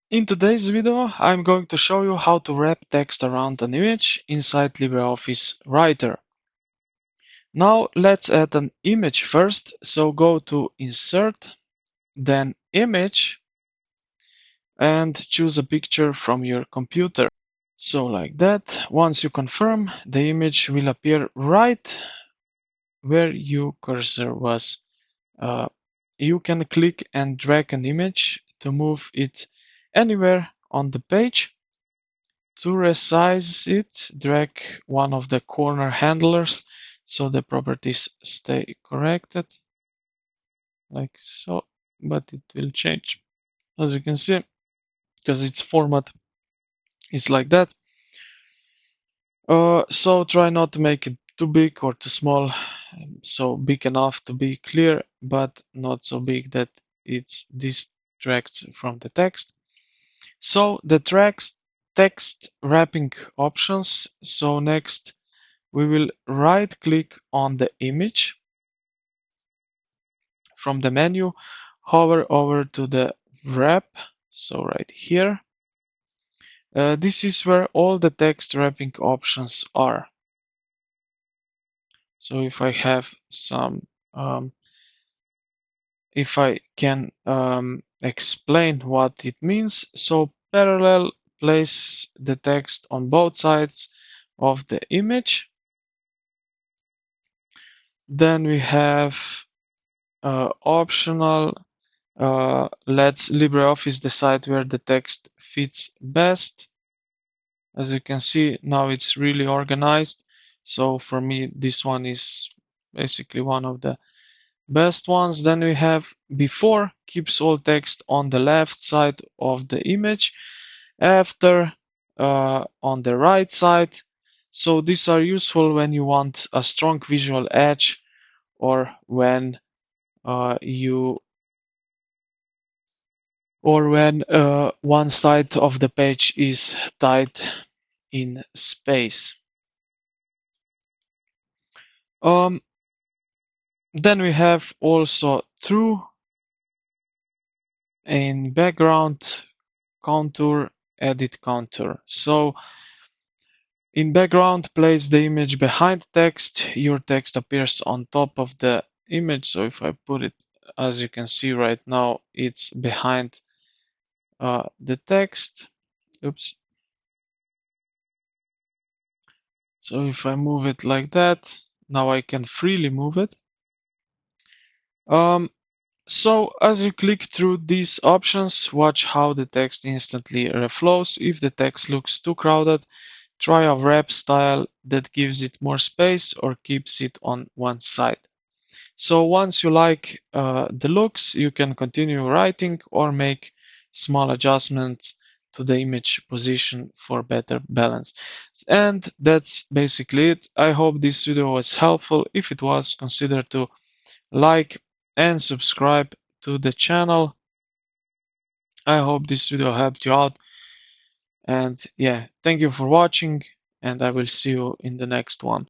In today's video, I'm going to show you how to wrap text around an image inside LibreOffice Writer. Now let's add an image first, so go to Insert, then Image, and choose a picture from your computer. So like that. Once you confirm, the image will appear right where your cursor was. You can click and drag an image to move it anywhere on the page. To resize it, drag one of the corner handlers so the properties stay corrected, like so, but it will change. As you can see, because its format is like that. So try not to make it too big or too small, so big enough to be clear, but not so big that it distracts from the text. So the text wrapping options. So next we will right click on the image from the menu, hover over to the wrap, so right here. This is where all the text wrapping options are. So if I have some, if I can explain what it means, so parallel place the text on both sides of the image. Then we have optional, lets LibreOffice decide where the text fits best. As you can see, now it's really organized. So for me, this one is basically one of the best ones. Then we have before, keeps all text on the left side of the image, after on the right side. So these are useful when you want a strong visual edge or when you or when one side of the page is tight in space. Um, then we have also through in background contour, edit contour. So in background, place the image behind text. Your text appears on top of the image. So if I put it, as you can see right now, it's behind the text. Oops. So if I move it like that, now I can freely move it. So as you click through these options, watch how the text instantly reflows. If the text looks too crowded, try a wrap style that gives it more space or keeps it on one side. So once you like the looks, you can continue writing or make small adjustments to the image position for better balance. And that's basically it. I hope this video was helpful. If it was, consider to like and subscribe to the channel. I hope this video helped you out. And yeah, thank you for watching, and I will see you in the next one.